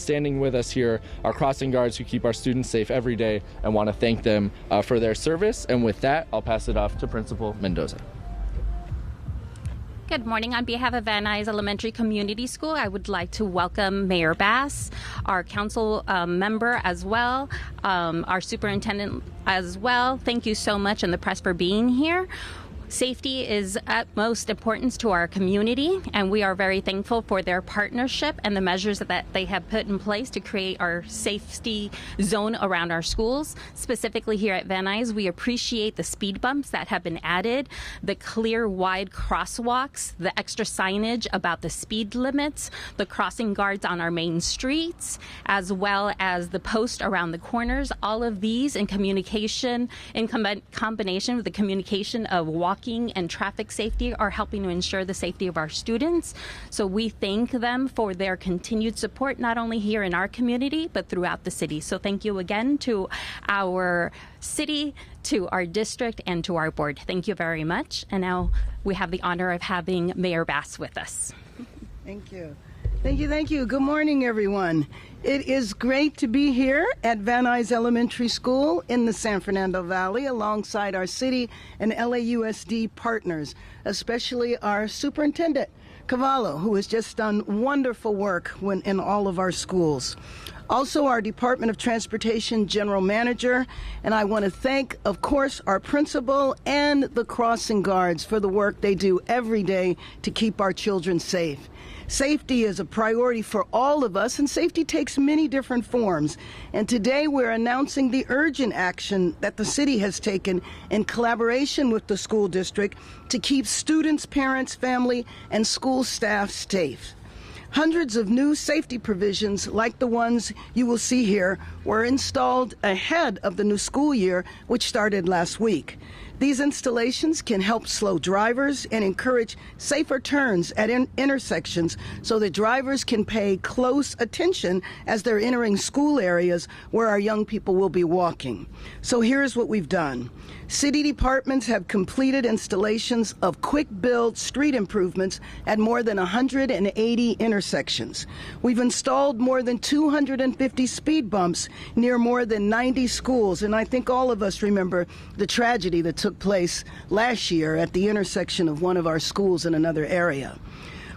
standing with us here are crossing guards who keep our students safe every day, and want to thank them for their service. And with that, I'll pass it off to Principal Mendoza. Good morning. On behalf of Van Nuys Elementary Community School, I would like to welcome Mayor Bass, our council member as well, our superintendent as well. Thank you so much, and the press, for being here. Safety is utmost importance to our community, and we are very thankful for their partnership and the measures that they have put in place to create our safety zone around our schools. Specifically here at Van Nuys, we appreciate the speed bumps that have been added, the clear, wide crosswalks, the extra signage about the speed limits, the crossing guards on our main streets, as well as the post around the corners. All of these in communication, in combination with the communication of walking and traffic safety, are helping to ensure the safety of our students. So we thank them for their continued support, not only here in our community, but throughout the city. So thank you again to our city, to our district, and to our board. Thank you very much. And now we have the honor of having Mayor Bass with us. Thank you. Thank you, thank you. Good morning, everyone. It is great to be here at Van Nuys Elementary School in the San Fernando Valley alongside our city and LAUSD partners, especially our superintendent, Cavallo, who has just done wonderful work in all of our schools. Also, our Department of Transportation General Manager, and I want to thank, of course, our principal and the crossing guards for the work they do every day to keep our children safe. Safety is a priority for all of us, and safety takes many different forms. And today we're announcing the urgent action that the city has taken in collaboration with the school district to keep students, parents, family, and school staff safe. Hundreds of new safety provisions, like the ones you will see here, were installed ahead of the new school year, which started last week. These installations can help slow drivers and encourage safer turns at intersections so that drivers can pay close attention as they're entering school areas where our young people will be walking. So here's what we've done. City departments have completed installations of quick-build street improvements at more than 180 intersections. We've installed more than 250 speed bumps near more than 90 schools, and I think all of us remember the tragedy that took place last year at the intersection of one of our schools in another area.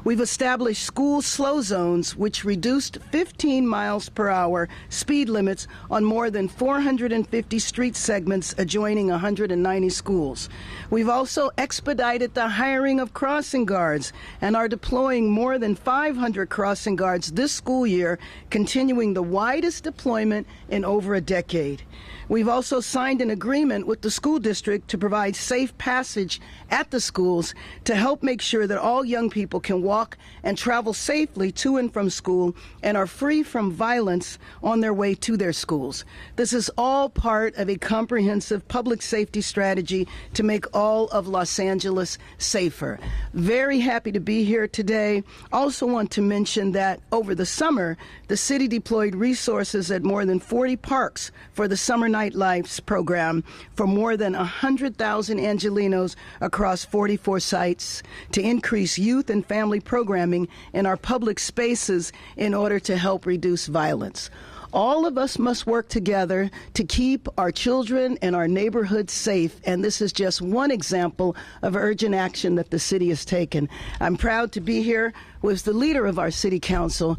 We've established school slow zones, which reduced 15 miles per hour speed limits on more than 450 street segments adjoining 190 schools. We've also expedited the hiring of crossing guards and are deploying more than 500 crossing guards this school year, continuing the widest deployment in over a decade. We've also signed an agreement with the school district to provide safe passage at the schools to help make sure that all young people can walk and travel safely to and from school and are free from violence on their way to their schools. This is all part of a comprehensive public safety strategy to make all of Los Angeles safer. Very happy to be here today. Also want to mention that over the summer, the city deployed resources at more than 40 parks for the Summer Nightlife program for more than 100,000 Angelinos across 44 sites to increase youth and family programming in our public spaces in order to help reduce violence. All of us must work together to keep our children and our neighborhoods safe, and this is just one example of urgent action that the city has taken. I'm proud to be here with the leader of our City Council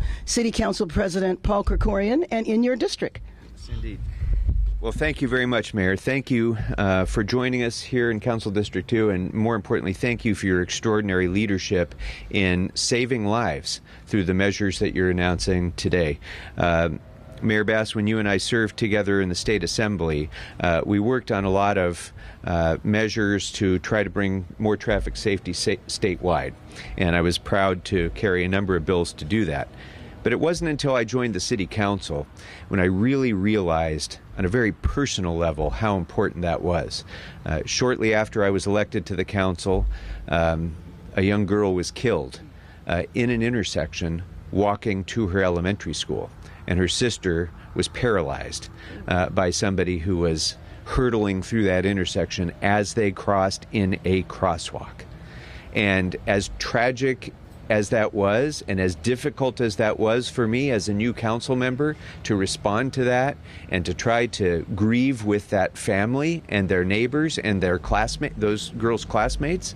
President Paul Krekorian, and in your district. Yes, indeed. Well, thank you very much, Mayor. Thank you for joining us here in Council District 2, and more importantly, thank you for your extraordinary leadership in saving lives through the measures that you're announcing today. Mayor Bass, when you and I served together in the State Assembly, we worked on a lot of measures to try to bring more traffic safety statewide, and I was proud to carry a number of bills to do that. But it wasn't until I joined the City Council when I really realized on a very personal level how important that was. Shortly after I was elected to the council, a young girl was killed in an intersection walking to her elementary school, and her sister was paralyzed by somebody who was hurtling through that intersection as they crossed in a crosswalk. And as tragic as that was, and as difficult as that was for me as a new council member to respond to that and to try to grieve with that family and their neighbors and their those girls' classmates,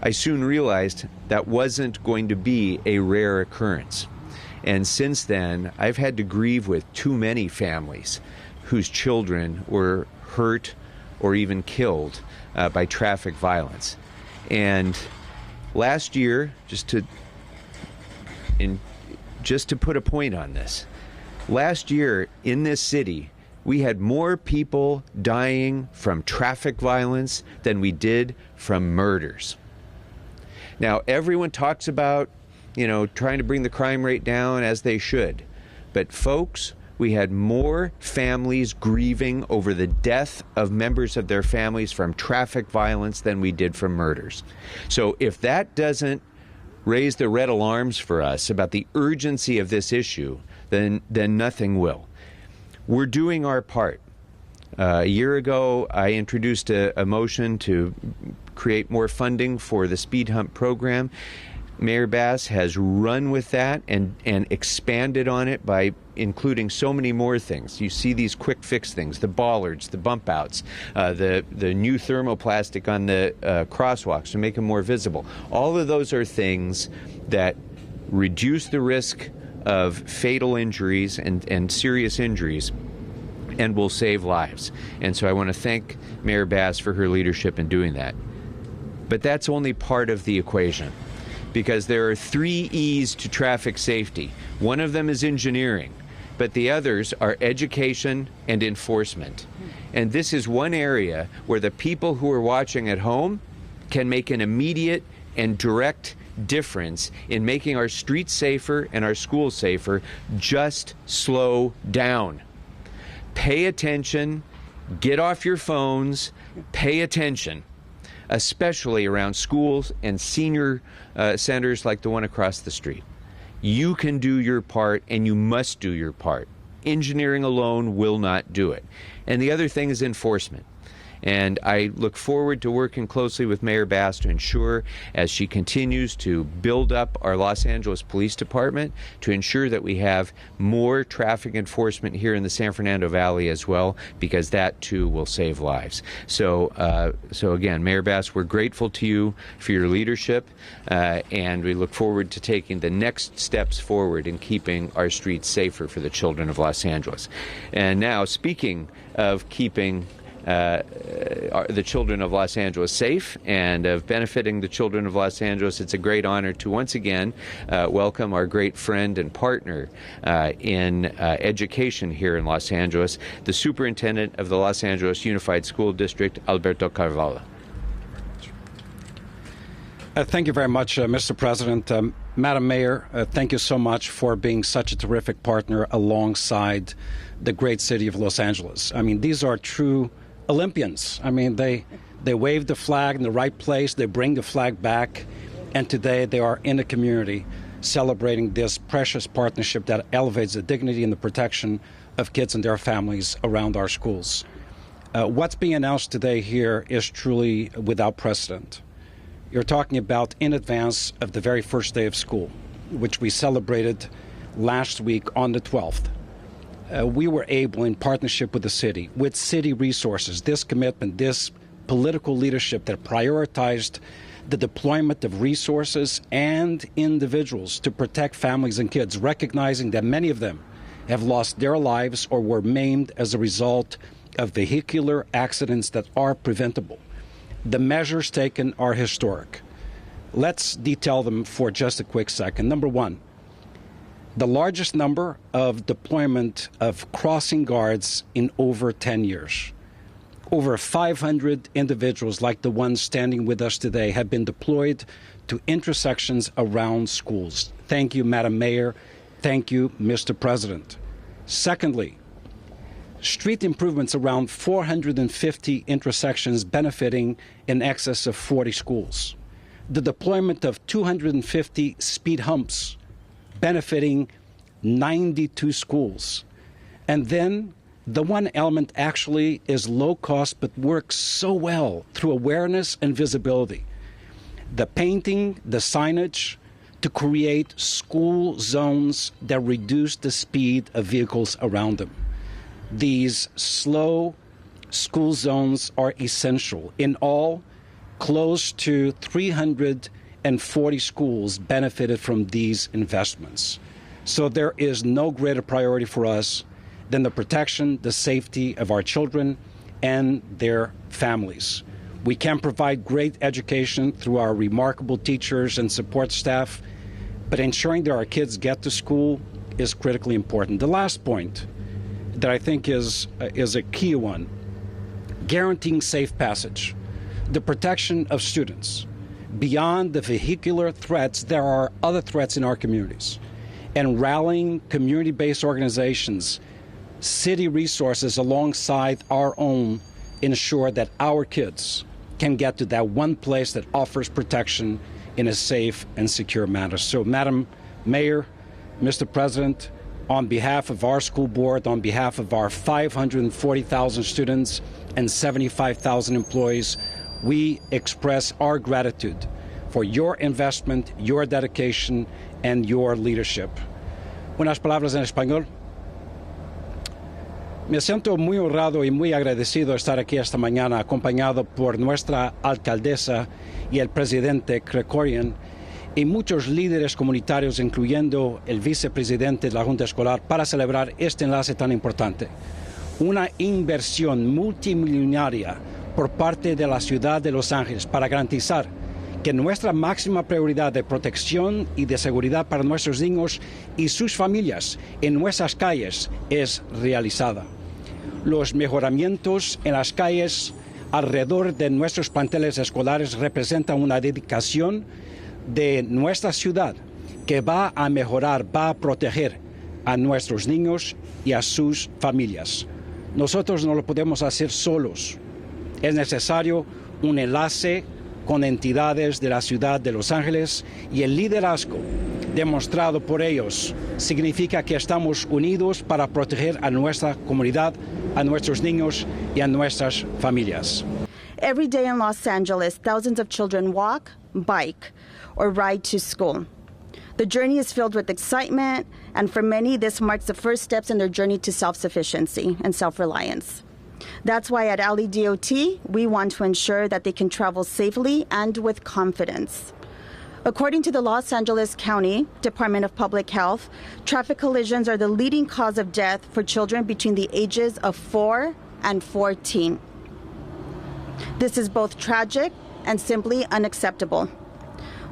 I soon realized that wasn't going to be a rare occurrence. And since then, I've had to grieve with too many families whose children were hurt or even killed by traffic violence. And last year, just to put a point on this, last year in this city, we had more people dying from traffic violence than we did from murders. Now, everyone talks about, trying to bring the crime rate down, as they should. But folks, we had more families grieving over the death of members of their families from traffic violence than we did from murders. So if that doesn't raise the red alarms for us about the urgency of this issue, then nothing will. We're doing our part. A year ago, I introduced a motion to create more funding for the Speed Hump program. Mayor Bass has run with that and expanded on it by including so many more things. You see these quick fix things, the bollards, the bump outs, the new thermoplastic on the crosswalks to make them more visible. All of those are things that reduce the risk of fatal injuries and serious injuries and will save lives. And so I want to thank Mayor Bass for her leadership in doing that. But that's only part of the equation, because there are 3 E's to traffic safety. One of them is engineering, but the others are education and enforcement. And this is one area where the people who are watching at home can make an immediate and direct difference in making our streets safer and our schools safer. Just slow down. Pay attention, get off your phones, pay attention, especially around schools and senior centers like the one across the street. You can do your part, and you must do your part. Engineering alone will not do it. And the other thing is enforcement. And I look forward to working closely with Mayor Bass to ensure, as she continues to build up our Los Angeles Police Department, to ensure that we have more traffic enforcement here in the San Fernando Valley as well, because that too will save lives. So again, Mayor Bass, we're grateful to you for your leadership, and we look forward to taking the next steps forward in keeping our streets safer for the children of Los Angeles. And now, speaking of keeping the children of Los Angeles safe and of benefiting the children of Los Angeles, it's a great honor to once again welcome our great friend and partner in education here in Los Angeles, the superintendent of the Los Angeles Unified School District, Alberto Carvalho. Thank you very much, Mr. President. Madam Mayor, thank you so much for being such a terrific partner alongside the great city of Los Angeles. I mean, these are true Olympians. I mean, they wave the flag in the right place, they bring the flag back, and today they are in the community celebrating this precious partnership that elevates the dignity and the protection of kids and their families around our schools. What's being announced today here is truly without precedent. You're talking about in advance of the very first day of school, which we celebrated last week on the 12th. We were able, in partnership with the city, with city resources, this commitment, this political leadership that prioritized the deployment of resources and individuals to protect families and kids, recognizing that many of them have lost their lives or were maimed as a result of vehicular accidents that are preventable. The measures taken are historic. Let's detail them for just a quick second. Number one, the largest number of deployment of crossing guards in over 10 years. Over 500 individuals like the ones standing with us today have been deployed to intersections around schools. Thank you, Madam Mayor. Thank you, Mr. President. Secondly, street improvements around 450 intersections benefiting in excess of 40 schools. The deployment of 250 speed humps benefiting 92 schools. And then the one element actually is low cost but works so well through awareness and visibility. The painting, the signage to create school zones that reduce the speed of vehicles around them. These slow school zones are essential. In all, close to 340 schools benefited from these investments. So there is no greater priority for us than the protection, the safety of our children and their families. We can provide great education through our remarkable teachers and support staff, but ensuring that our kids get to school is critically important. The last point that I think is a key one, guaranteeing safe passage, the protection of students. Beyond the vehicular threats, there are other threats in our communities. And rallying community-based organizations, city resources alongside our own ensure that our kids can get to that one place that offers protection in a safe and secure manner. So, Madam Mayor, Mr. President, on behalf of our school board, on behalf of our 540,000 students and 75,000 employees, we express our gratitude for your investment, your dedication, and your leadership. Unas palabras en español. Me siento muy honrado y muy agradecido de estar aquí esta mañana acompañado por nuestra alcaldesa y el presidente Krekorian y muchos líderes comunitarios, incluyendo el vicepresidente de la Junta Escolar, para celebrar este enlace tan importante. Una inversión multimillonaria por parte de la ciudad de Los Ángeles para garantizar que nuestra máxima prioridad de protección y de seguridad para nuestros niños y sus familias en nuestras calles es realizada. Los mejoramientos en las calles alrededor de nuestros planteles escolares representan una dedicación de nuestra ciudad que va a mejorar, va a proteger a nuestros niños y a sus familias. Nosotros no lo podemos hacer solos. Es necesario un enlace con entidades de la ciudad de Los Ángeles y el liderazgo demostrado por ellos significa que estamos unidos para proteger a nuestra comunidad, a nuestros niños y a nuestras familias. Every day in Los Angeles, thousands of children walk, bike, or ride to school. The journey is filled with excitement, and for many, this marks the first steps in their journey to self-sufficiency and self-reliance. That's why at LEDOT, we want to ensure that they can travel safely and with confidence. According to the Los Angeles County Department of Public Health, traffic collisions are the leading cause of death for children between the ages of 4 and 14. This is both tragic and simply unacceptable.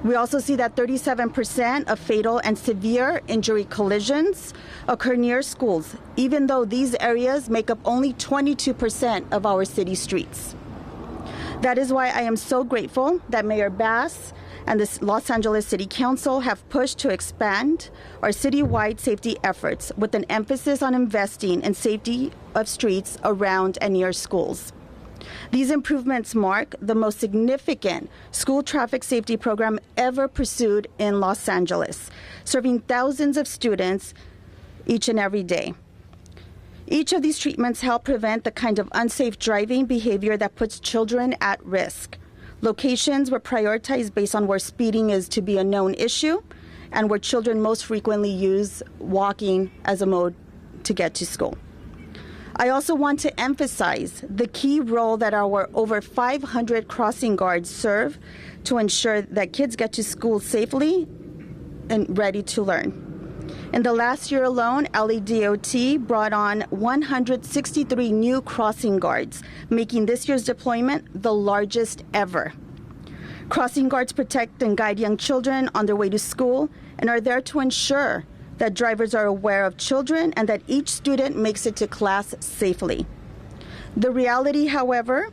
We also see that 37% of fatal and severe injury collisions occur near schools, even though these areas make up only 22% of our city streets. That is why I am so grateful that Mayor Bass and the Los Angeles City Council have pushed to expand our citywide safety efforts with an emphasis on investing in safety of streets around and near schools. These improvements mark the most significant school traffic safety program ever pursued in Los Angeles, serving thousands of students each and every day. Each of these treatments help prevent the kind of unsafe driving behavior that puts children at risk. Locations were prioritized based on where speeding is to be a known issue and where children most frequently use walking as a mode to get to school. I also want to emphasize the key role that our over 500 crossing guards serve to ensure that kids get to school safely and ready to learn. In the last year alone, LEDOT brought on 163 new crossing guards, making this year's deployment the largest ever. Crossing guards protect and guide young children on their way to school and are there to ensure that drivers are aware of children and that each student makes it to class safely. The reality, however,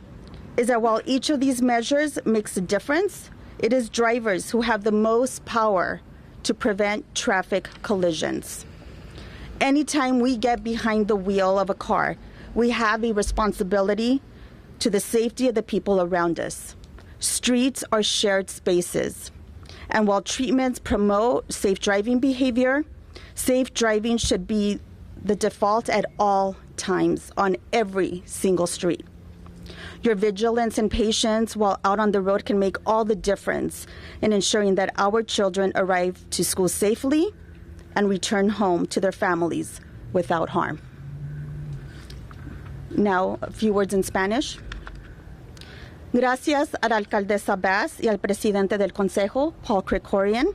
is that while each of these measures makes a difference, it is drivers who have the most power to prevent traffic collisions. Anytime we get behind the wheel of a car, we have a responsibility to the safety of the people around us. Streets are shared spaces. And while treatments promote safe driving behavior, safe driving should be the default at all times on every single street. Your vigilance and patience while out on the road can make all the difference in ensuring that our children arrive to school safely and return home to their families without harm. Now, a few words in Spanish. Gracias a la alcaldesa Bass y al presidente del consejo, Paul Krekorian,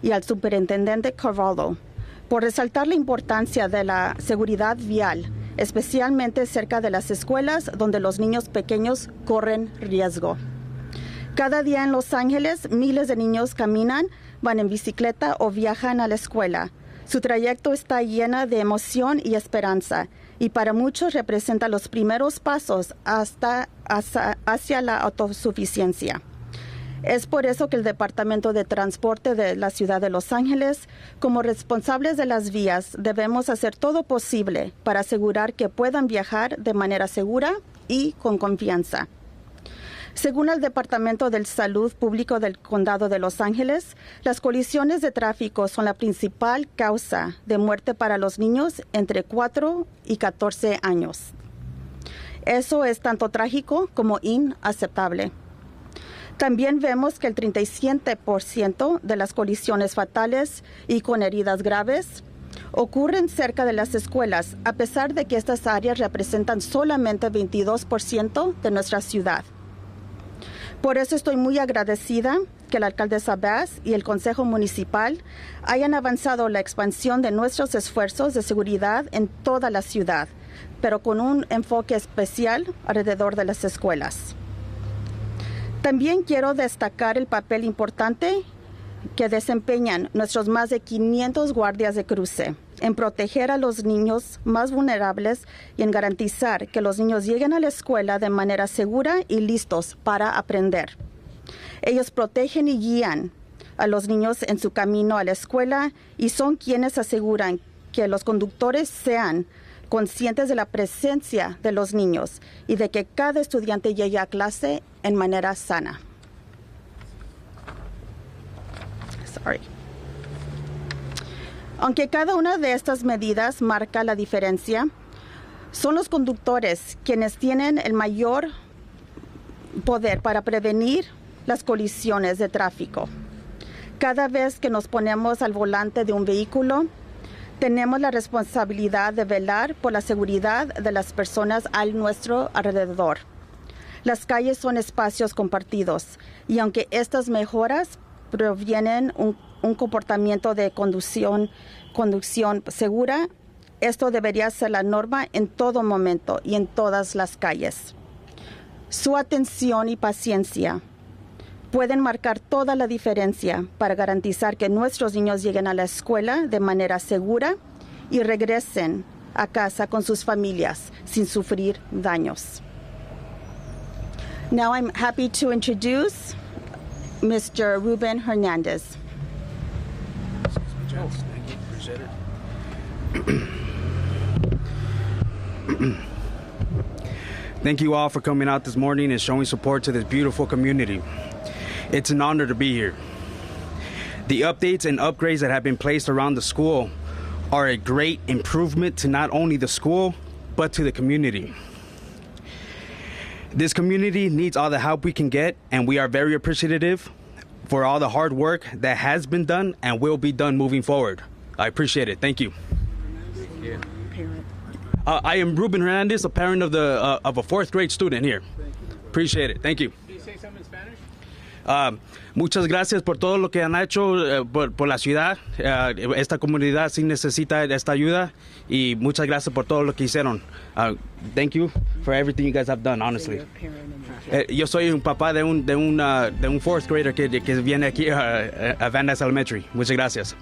y al superintendente Carvalho, por resaltar la importancia de la seguridad vial, especialmente cerca de las escuelas donde los niños pequeños corren riesgo. Cada día en Los Ángeles, miles de niños caminan, van en bicicleta o viajan a la escuela. Su trayecto está lleno de emoción y esperanza, y para muchos representa los primeros pasos hacia la autosuficiencia. Es por eso que el Departamento de Transporte de la Ciudad de Los Ángeles, como responsables de las vías, debemos hacer todo posible para asegurar que puedan viajar de manera segura y con confianza. Según el Departamento de Salud Público del Condado de Los Ángeles, las colisiones de tráfico son la principal causa de muerte para los niños entre 4 y 14 años. Eso es tanto trágico como inaceptable. También vemos que el 37% de las colisiones fatales y con heridas graves ocurren cerca de las escuelas, a pesar de que estas áreas representan solamente 22% de nuestra ciudad. Por eso estoy muy agradecida que la alcaldesa Bass y el Consejo Municipal hayan avanzado la expansión de nuestros esfuerzos de seguridad en toda la ciudad, pero con un enfoque especial alrededor de las escuelas. También quiero destacar el papel importante que desempeñan nuestros más de 500 guardias de cruce en proteger a los niños más vulnerables y en garantizar que los niños lleguen a la escuela de manera segura y listos para aprender. Ellos protegen y guían a los niños en su camino a la escuela y son quienes aseguran que los conductores sean conscientes de la presencia de los niños y de que cada estudiante llegue a clase en manera sana. Aunque cada una de estas medidas marca la diferencia, son los conductores quienes tienen el mayor poder para prevenir las colisiones de tráfico. Cada vez que nos ponemos al volante de un vehículo, tenemos la responsabilidad de velar por la seguridad de las personas a nuestro alrededor. Las calles son espacios compartidos y aunque estas mejoras provienen un comportamiento de conducción segura, esto debería ser la norma en todo momento y en todas las calles. Su atención y paciencia pueden marcar toda la diferencia para garantizar que nuestros niños lleguen a la escuela de manera segura y regresen a casa con sus familias sin sufrir daños. Now I'm happy to introduce Mr. Ruben Hernandez. Thank you all for coming out this morning and showing support to this beautiful community. It's an honor to be here. The updates and upgrades that have been placed around the school are a great improvement to not only the school, but to the community. This community needs all the help we can get, and we are very appreciative for all the hard work that has been done and will be done moving forward. I appreciate it. Thank you. I am Ruben Hernandez, a parent of a fourth grade student here. Appreciate it. Thank you. Can you say something in Spanish? Muchas gracias por todo lo que han hecho por la ciudad. Esta comunidad sí necesita esta ayuda y muchas gracias por todo lo que hicieron. Thank you for everything you guys have done, honestly. Yo soy un papá de un fourth grader que viene aquí a Van Ness Elementary. Muchas gracias.